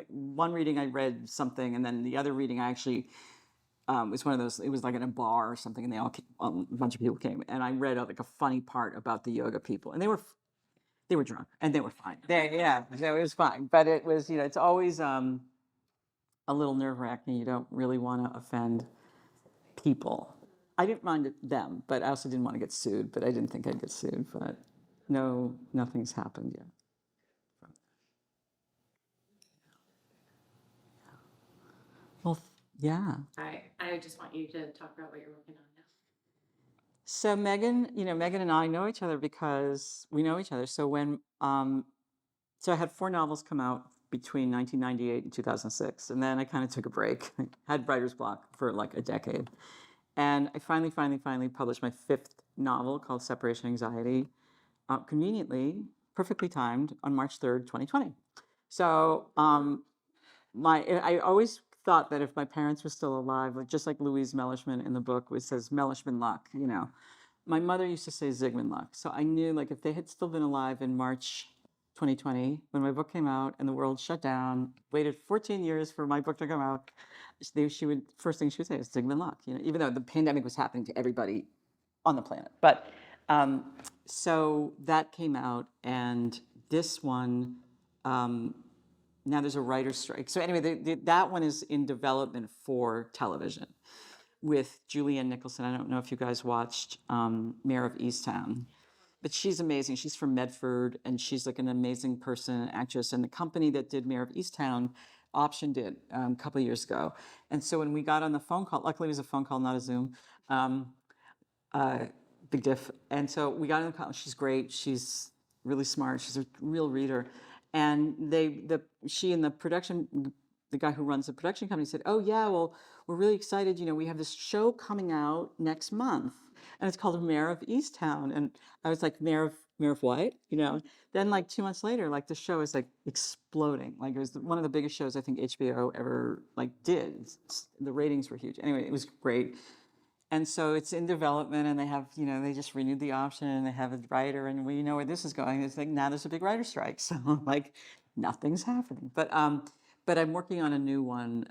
one reading I read something, and then the other reading I actually, it's one of those, it was like in a bar or something, and they all came, a bunch of people came, and I read like a funny part about the yoga people, and they were drunk, and they were fine. So it was fine. But it was, it's always a little nerve-wracking. You don't really want to offend people. I didn't mind them, but I also didn't want to get sued, but I didn't think I'd get sued. But no, nothing's happened yet. Well, yeah. I just want you to talk about what you're working on now. So Megan, Megan and I know each other because we know each other. So so I had 4 novels come out between 1998 and 2006, and then I kind of took a break. I had writer's block for like a decade, and I finally published my 5th novel called Separation Anxiety, conveniently, perfectly timed on March 3rd, 2020. So I always thought that if my parents were still alive, like just like Louise Mellishman in the book, which says Mellishman luck, my mother used to say Zigman luck. So I knew like if they had still been alive in March 2020, when my book came out and the world shut down, waited 14 years for my book to come out, she would, first thing she would say is Zigman luck, even though the pandemic was happening to everybody on the planet. But so that came out, and this one, now there's a writer's strike. So anyway, that one is in development for television with Julianne Nicholson. I don't know if you guys watched Mayor of Easttown, but she's amazing. She's from Medford, and she's like an amazing person, actress. And the company that did Mayor of Easttown optioned it a couple of years ago. And so when we got on the phone call, luckily it was a phone call, not a Zoom. Big diff. And so we got on the call. She's great. She's really smart. She's a real reader. And she and the guy who runs the production company said, "Oh yeah, well, we're really excited. We have this show coming out next month, and it's called Mayor of Easttown." And I was like, Mayor of what? Then like 2 months later, like the show is like exploding. Like it was one of the biggest shows I think HBO ever like did. The ratings were huge. Anyway, it was great. And so it's in development, and they have, they just renewed the option, and they have a writer, and we know where this is going. It's like now there's a big writer strike, so like nothing's happening. But I'm working on a new one,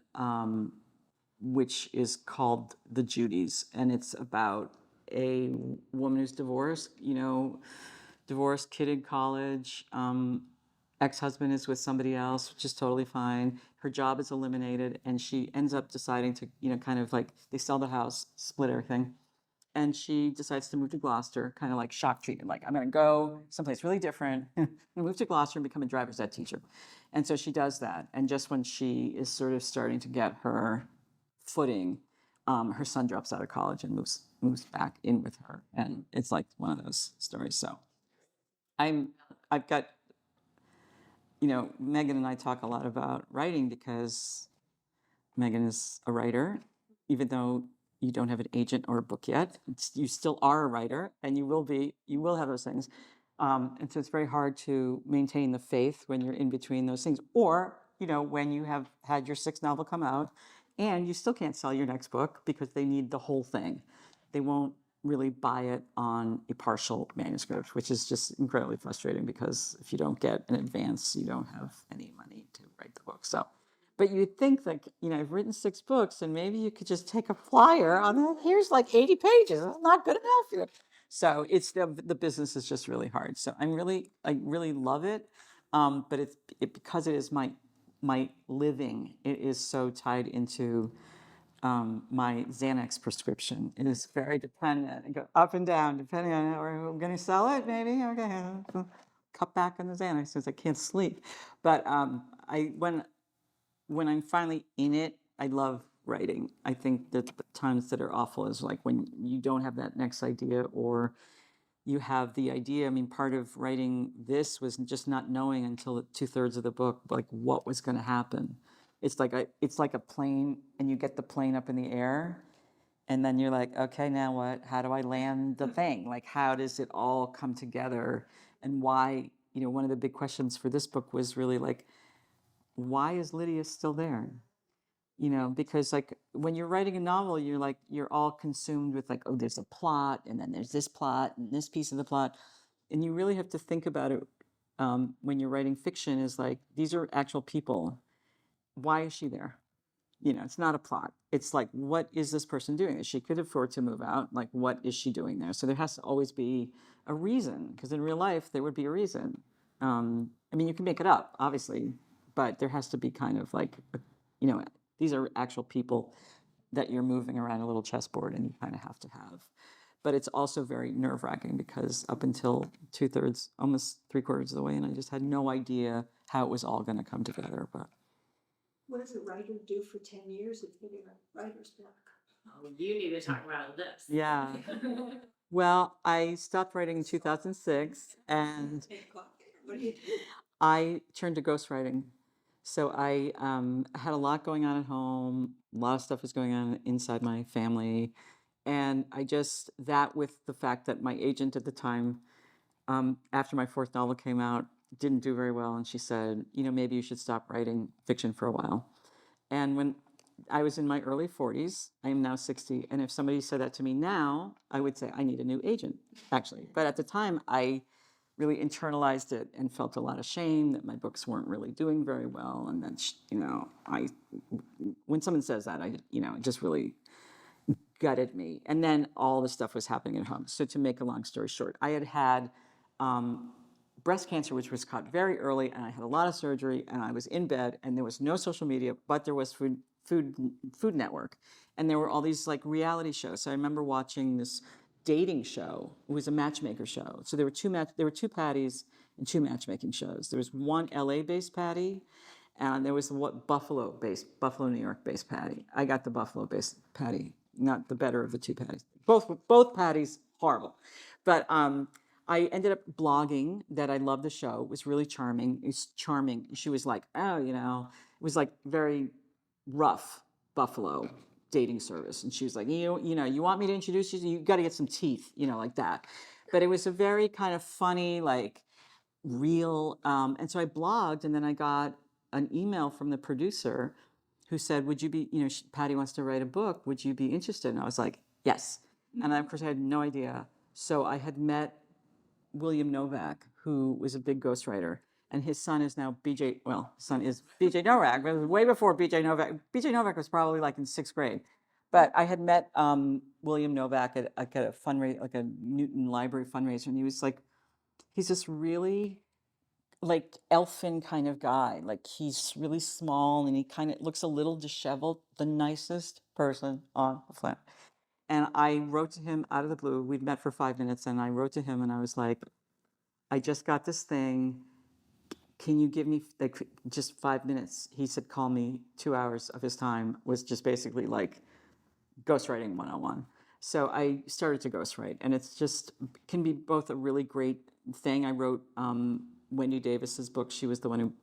which is called The Judys, and it's about a woman who's divorced. Divorced, kid in college. Ex-husband is with somebody else, which is totally fine. Her job is eliminated, and she ends up deciding to, kind of like they sell the house, split everything, and she decides to move to Gloucester, kind of like shock treatment, like I'm going to go someplace really different, and move to Gloucester and become a driver's ed teacher. And so she does that, and just when she is sort of starting to get her footing, her son drops out of college and moves back in with her, and it's like one of those stories. So I've got. Megan and I talk a lot about writing because Megan is a writer, even though you don't have an agent or a book yet. You still are a writer, and you will have those things. And so it's very hard to maintain the faith when you're in between those things. Or, when you have had your 6th novel come out and you still can't sell your next book because they need the whole thing. They won't really buy it on a partial manuscript, which is just incredibly frustrating because if you don't get an advance, you don't have any money to write the book. So, but you'd think that, I've written 6 books and maybe you could just take a flyer on that. Here's like 80 pages. That's not good enough. So it's the business is just really hard. So I really love it. But because it is my living, it is so tied into my Xanax prescription. It is very dependent. It goes up and down depending on how we're going to sell it. Maybe okay, cut back on the Xanax because I can't sleep. But when I'm finally in it, I love writing. I think that the times that are awful is like when you don't have that next idea, or you have the idea. I mean, part of writing this was just not knowing until 2/3 of the book, like what was going to happen. It's like a plane, and you get the plane up in the air, and then you're like, okay, now what? How do I land the thing? Like, how does it all come together? And why? One of the big questions for this book was really like, why is Lydia still there? Because like when you're writing a novel, you're all consumed with like, oh, there's a plot, and then there's this plot and this piece of the plot, and you really have to think about it when you're writing fiction. Is like these are actual people. Why is she there? It's not a plot. It's like, what is this person doing? She could afford to move out. Like, what is she doing there? So there has to always be a reason, because in real life there would be a reason. I mean, you can make it up, obviously, but there has to be kind of like, these are actual people that you're moving around a little chessboard, and you kind of have to have. But it's also very nerve-wracking because up until 2/3, almost 3/4 of the way, and I just had no idea how it was all going to come together. But what does a writer do for 10 years if they get a writer's block? Oh, you need to talk about this. yeah, Well, I stopped writing in 2006, and Make coffee, or what do you do? I turned to ghostwriting. So I had a lot going on at home. A lot of stuff was going on inside my family. And I just, that with the fact that my agent at the time, after my fourth novel came out, didn't do very well. And she said, maybe you should stop writing fiction for a while. And when I was in my early 40s, I am now 60. And if somebody said that to me now, I would say, I need a new agent, actually. But at the time, I really internalized it and felt a lot of shame that my books weren't really doing very well. And then, when someone says that, it just really gutted me. And then all the stuff was happening at home. So to make a long story short, I had breast cancer, which was caught very early, and I had a lot of surgery, and I was in bed, and there was no social media, but there was Food Network, and there were all these like reality shows. So I remember watching this dating show. It was a matchmaker show. So there were two Patties and two matchmaking shows. There was one LA-based Patty, and there was Buffalo, New York-based Patty. I got the Buffalo-based Patty, not the better of the two Patties. Both Patties horrible, but I ended up blogging that I loved the show. It was really charming. It was charming. She was like, oh, it was like very rough Buffalo dating service. And she was like, you want me to introduce you? You got to get some teeth, like that. But it was a very kind of funny, like real. And so I blogged, and then I got an email from the producer who said, would you be, Patty wants to write a book. Would you be interested? And I was like, yes. And of course I had no idea. So I had met William Novak, who was a big ghostwriter, and his son is now son is BJ Novak, but it was way before BJ Novak. BJ Novak was probably like in sixth grade. But I had met William Novak at a fundraiser, like a Newton Library fundraiser, and he was like, he's this really like elfin kind of guy. Like he's really small, and he kind of looks a little disheveled, the nicest person on the planet. And I wrote to him out of the blue. We'd met for 5 minutes, and I wrote to him, and I was like, I just got this thing. Can you give me like just 5 minutes? He said, call me. 2 hours of his time was just basically like ghostwriting 101. So I started to ghostwrite, and it's just can be both a really great thing. I wrote Wendy Davis's book. She was the one who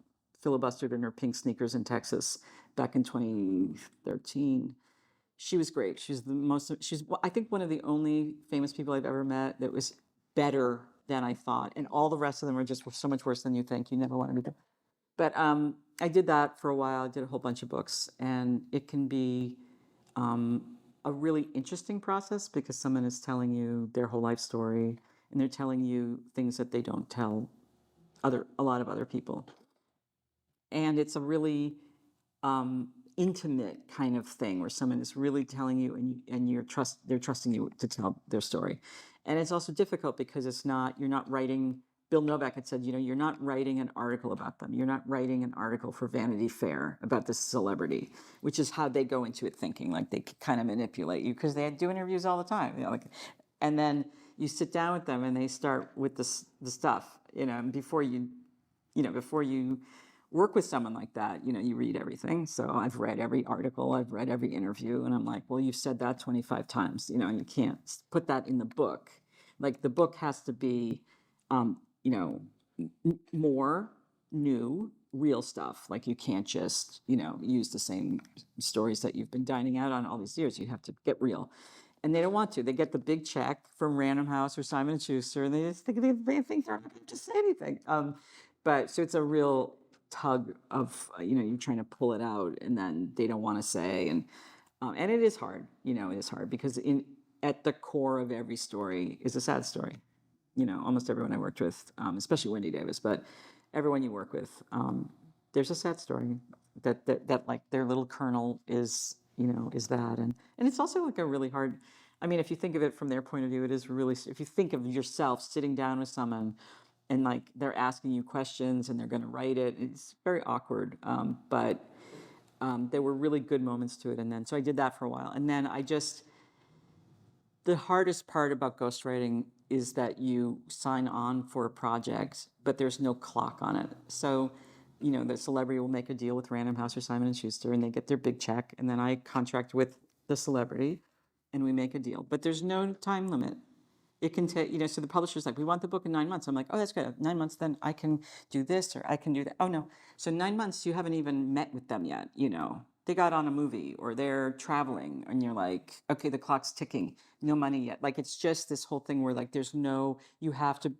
filibustered in her pink sneakers in Texas back in 2013. She was great. She's I think one of the only famous people I've ever met that was better than I thought. And all the rest of them are just so much worse than you think. You never want to be there. But I did that for a while. I did a whole bunch of books. And it can be a really interesting process because someone is telling you their whole life story, and they're telling you things that they don't tell a lot of other people. And it's a really intimate kind of thing where someone is really telling you, and they're trusting you to tell their story. And it's also difficult because you're not writing. Bill Novak had said, you're not writing an article about them. You're not writing an article for Vanity Fair about this celebrity, which is how they go into it thinking, like they kind of manipulate you because they do interviews all the time. And then you sit down with them and they start with the stuff, before you work with someone like that, you read everything. So I've read every article, I've read every interview, and I'm like, well, you've said that 25 times, and you can't put that in the book. Like the book has to be, more new, real stuff. Like you can't just, use the same stories that you've been dining out on all these years. You have to get real. And they don't want to. They get the big check from Random House or Simon & Schuster, and they just think they're not going to say anything. But so it's a real tug of you're trying to pull it out, and then they don't want to say, and it is hard. It is hard because at the core of every story is a sad story. Almost everyone I worked with, especially Wendy Davis, but everyone you work with, there's a sad story that like their little kernel is that, and it's also like a really hard. I mean, if you think of it from their point of view, it is really. If you think of yourself sitting down with someone, and like they're asking you questions and they're going to write it, it's very awkward. But there were really good moments to it, and then so I did that for a while, and then the hardest part about ghostwriting is that you sign on for a project, but there's no clock on it. So, the celebrity will make a deal with Random House or Simon & Schuster, and they get their big check, and then I contract with the celebrity, and we make a deal. But there's no time limit. It can take, so the publisher's like, we want the book in 9 months. I'm like, oh, that's good. 9 months, then I can do this or I can do that. Oh, no. So 9 months, you haven't even met with them yet, They got on a movie or they're traveling and you're like, okay, the clock's ticking. No money yet. Like, it's just this whole thing where, like, you have to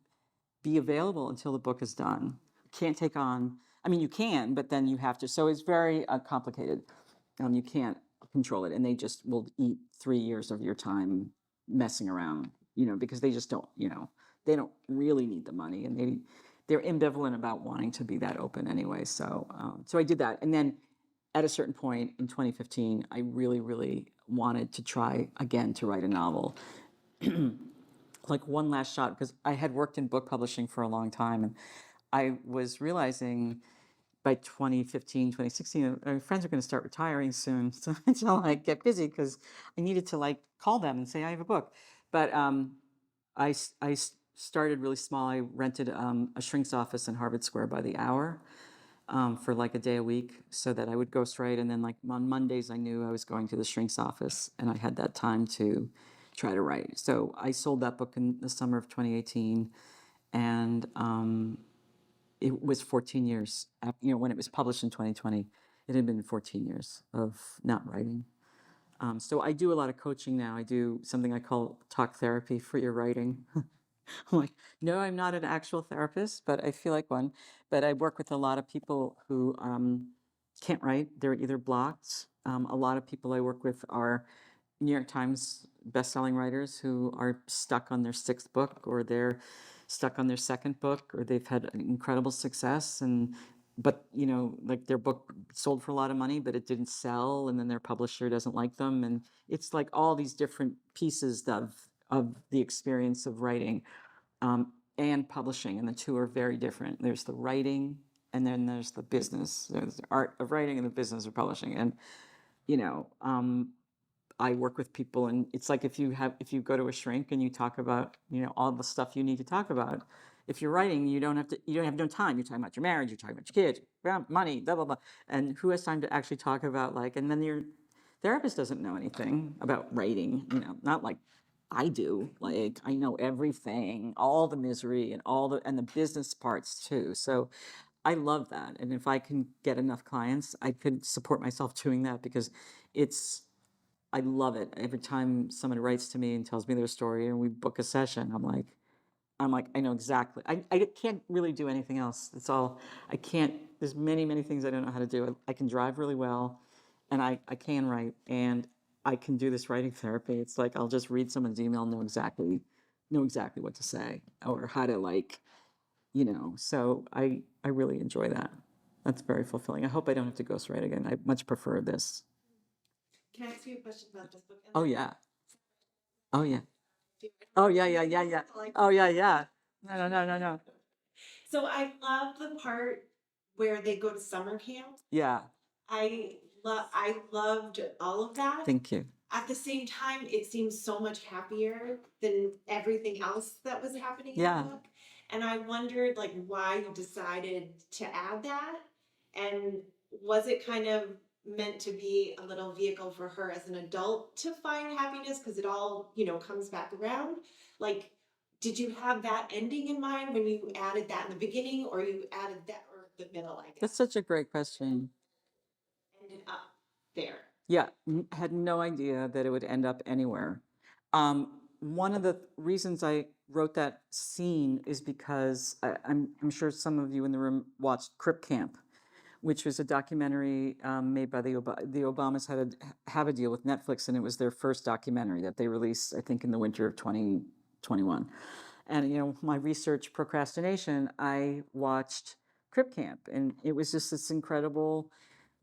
be available until the book is done. Can't take on, I mean, you can, but then you have to. So it's very complicated. You can't control it. And they just will eat 3 years of your time messing around, because they just don't, they don't really need the money, and they're ambivalent about wanting to be that open anyway. So, so I did that. And then at a certain point in 2015, I really, really wanted to try again to write a novel. Like one last shot, because I had worked in book publishing for a long time, and I was realizing by 2015, 2016, my friends are going to start retiring soon. So until I get busy, because I needed to like call them and say, I have a book. But I started really small. I rented a shrink's office in Harvard Square by the hour for like a day a week, so that I would ghostwrite. And then like on Mondays, I knew I was going to the shrink's office and I had that time to try to write. So I sold that book in the summer of 2018. And it was 14 years. When it was published in 2020, it had been 14 years of not writing. So I do a lot of coaching now. I do something I call talk therapy for your writing. I'm like, no, I'm not an actual therapist, but I feel like one. But I work with a lot of people who can't write. They're either blocked. A lot of people I work with are New York Times bestselling writers who are stuck on their 6th book, or they're stuck on their 2nd book, or they've had incredible success, but like their book sold for a lot of money, but it didn't sell, and then their publisher doesn't like them, and it's like all these different pieces of the experience of writing and publishing, and the two are very different. There's the writing, and then there's the business. There's the art of writing and the business of publishing, and I work with people, and it's like if you go to a shrink and you talk about all the stuff you need to talk about. If you're writing, you don't have no time. You're talking about your marriage, you're talking about your kids, money, blah blah blah, and who has time to actually talk about and then your therapist doesn't know anything about writing, not like I do. Like I know everything, all the misery and and the business parts too. So I love that, and if I can get enough clients, I could support myself doing that, because I love it. Every time somebody writes to me and tells me their story and we book a session, I'm like, I know exactly. I can't really do anything else. That's all. I can't, there's many, many things I don't know how to do. I can drive really well, and I can write, and I can do this writing therapy. It's like, I'll just read someone's email and know exactly what to say, or how to so I really enjoy that. That's very fulfilling. I hope I don't have to ghostwrite again. I much prefer this. Can I ask you a question about this book? Oh yeah. Oh yeah. Oh yeah, yeah, yeah, yeah. Oh yeah, yeah. No. So I love the part where they go to summer camp. Yeah, I loved all of that. thank you. At the same time, it seems so much happier than everything else that was happening in Yeah. the book. And I wondered why you decided to add that. And was it kind of meant to be a little vehicle for her as an adult to find happiness, because it all comes back around? Did you have that ending in mind when you added that in the beginning, or you added that or the middle? I guess That's such a great question. ended up there. Yeah, had no idea that it would end up anywhere. One of the reasons I wrote that scene is because I'm sure some of you in the room watched Crip Camp, which was a documentary made by the Obamas have a deal with Netflix, and it was their first documentary that they released, I think, in the winter of 2021. And my research procrastination, I watched Crip Camp, and it was just this incredible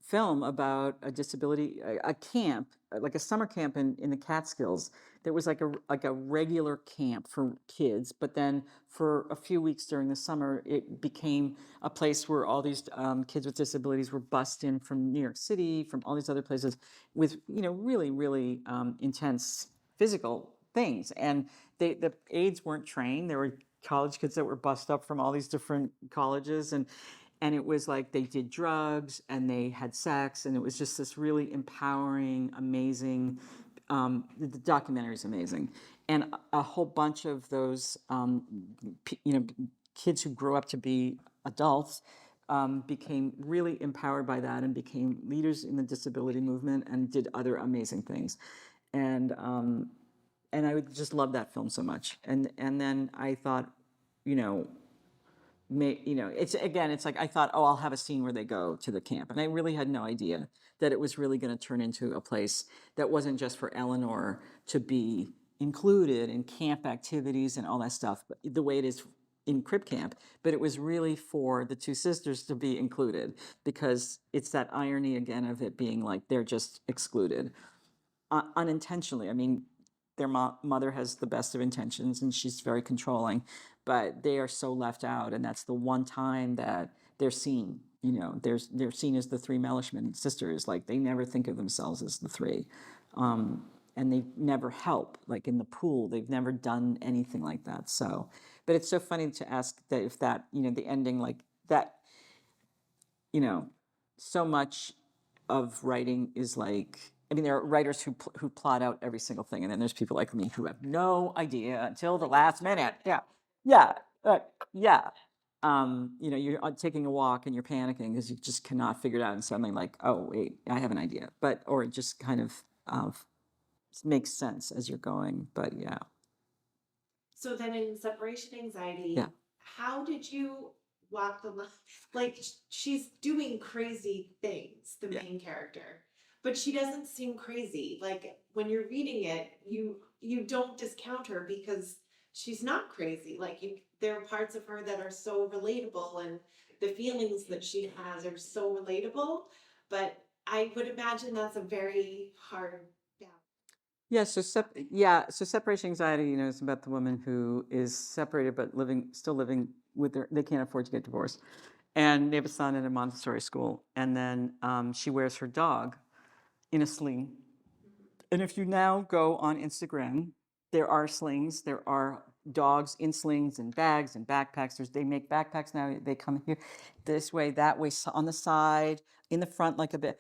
film about a disability, a camp, like a summer camp in the Catskills. There was like a regular camp for kids, but then for a few weeks during the summer, it became a place where all these kids with disabilities were bussed in from New York City, from all these other places, with really, really intense physical things. And the aides weren't trained. There were college kids that were bussed up from all these different colleges, and it was like they did drugs and they had sex, and it was just this really empowering, amazing the documentary is amazing, and a whole bunch of those kids who grew up to be adults became really empowered by that and became leaders in the disability movement and did other amazing things, and I would just love that film so much, and then I thought, you know. It's again, it's like I thought, oh, I'll have a scene where they go to the camp. And I really had no idea that it was really going to turn into a place that wasn't just for Eleanor to be included in camp activities and all that stuff, but the way it is in Crib Camp, but it was really for the two sisters to be included because it's that irony again of it being like they're just excluded unintentionally. I mean, their mother has the best of intentions and she's very controlling, but they are so left out, and that's the one time that they're seen. They're seen as the three Mellishman sisters. Like they never think of themselves as the three, and they never help. Like in the pool, they've never done anything like that. So, but it's so funny to ask that if that the ending like that. So much of writing is like. I mean, there are writers who plot out every single thing, and then there's people like me who have no idea until the last minute. Yeah, yeah, yeah. You're taking a walk and you're panicking because you just cannot figure it out, and suddenly like, oh wait, I have an idea. But or it just kind of makes sense as you're going. But yeah. So then in separation anxiety, Yeah. how did you walk the line? Like she's doing crazy things, the Yeah. main character, but she doesn't seem crazy. Like when you're reading it, you don't discount her because she's not crazy. Like there are parts of her that are so relatable, and the feelings that she has are so relatable. But I would imagine that's a very hard balance. Yeah, so separation anxiety, is about the woman who is separated but still living with they can't afford to get divorced, and they have a son in a Montessori school, and then she wears her dog in a sling. And if you now go on Instagram, there are slings, there are dogs in slings and bags and backpacks. They make backpacks now. They come here, this way, that way, on the side, in the front, like a bit.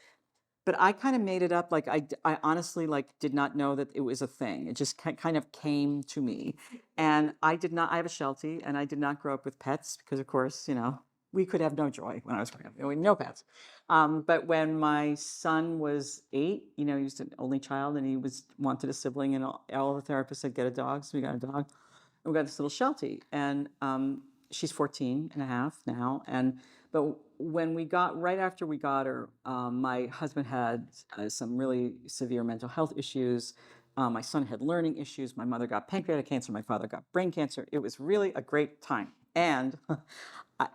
But I kind of made it up. Like I honestly did not know that it was a thing. It just kind of came to me, and I did not. I have a Sheltie, and I did not grow up with pets because, of course, we could have no joy when I was growing up. No pets. But when my son was 8, he was an only child, and he wanted a sibling, and all the therapists said get a dog, so we got a dog. And we got this little Sheltie, and she's 14 and a half now, but when right after we got her, my husband had some really severe mental health issues. My son had learning issues. My mother got pancreatic cancer. My father got brain cancer. It was really a great time. And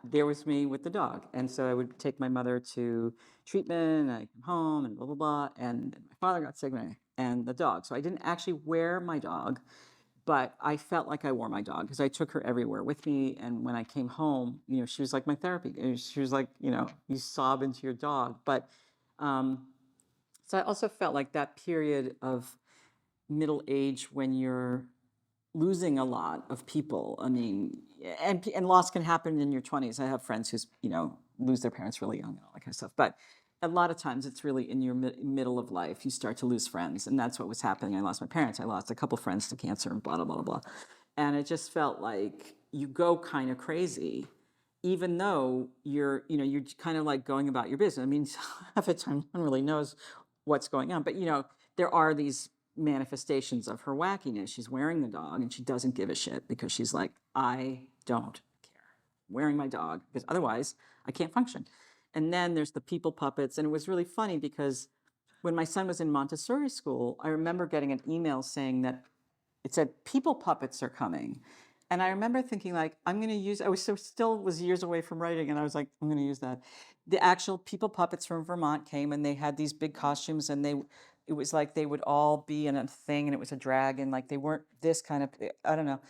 there was me with the dog. And so I would take my mother to treatment, and I come home, and blah, blah, blah. And my father got sick, and the dog. So I didn't actually wear my dog, but I felt like I wore my dog because I took her everywhere with me. And when I came home, she was like my therapy. She was like, you sob into your dog. But so I also felt like that period of middle age when you're losing a lot of people. I mean, and loss can happen in your 20s. I have friends who's, lose their parents really young and all that kind of stuff. But a lot of times it's really in your middle of life, you start to lose friends. And that's what was happening. I lost my parents. I lost a couple friends to cancer and blah, blah, blah, blah. And it just felt like you go kind of crazy, even though you're kind of like going about your business. I mean, half the time no one really knows what's going on. But, there are these manifestations of her wackiness. She's wearing the dog and she doesn't give a shit because she's like, I don't care. I'm wearing my dog because otherwise I can't function. And then there's the people puppets. And it was really funny because when my son was in Montessori school, I remember getting an email saying that it said people puppets are coming. And I remember thinking like, I was years away from writing, and I was like, I'm going to use that. The actual people puppets from Vermont came, and they had these big costumes, and it was like they would all be in a thing, and it was a dragon, like they weren't this kind of, I don't know.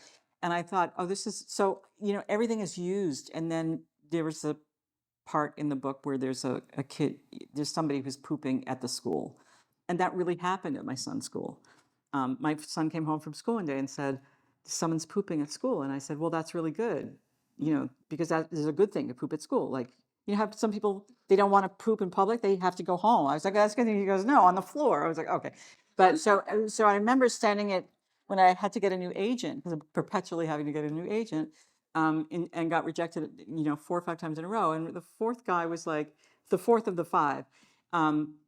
And I thought, oh, this is, so, everything is used. And then there was a part in the book where there's a kid, there's somebody who's pooping at the school. And that really happened at my son's school. My son came home from school one day and said, someone's pooping at school. And I said, well, that's really good, because that is a good thing to poop at school. Like, have some people, they don't want to poop in public, they have to go home. I was like, that's good. He goes, no, on the floor. I was like, okay. But so I remember standing at, when I had to get a new agent, because I'm perpetually having to get a new agent, and got rejected, 4 or 5 times in a row. And the fourth guy was like, the fourth of the five.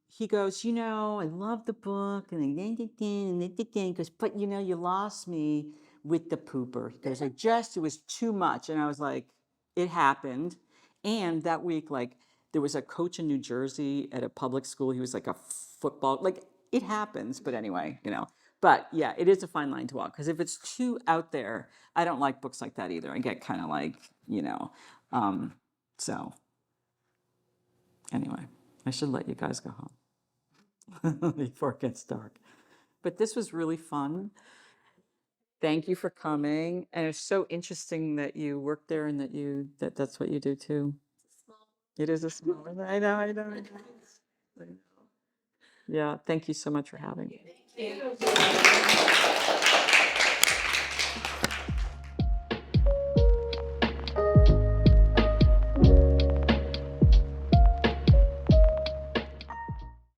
He goes, I love the book, and he goes, but you lost me with the pooper. He goes, it was too much. And I was like, it happened. And that week, like, there was a coach in New Jersey at a public school. He was like a football, like, it happens. But anyway, but yeah, it is a fine line to walk, because if it's too out there, I don't like books like that either. I get kind of like, so anyway, I should let you guys go home before it gets dark. But this was really fun. Thank you for coming. And it's so interesting that you work there and that's what you do too. It is a small, I know. I know. Yeah, thank you so much for having me. Thank you.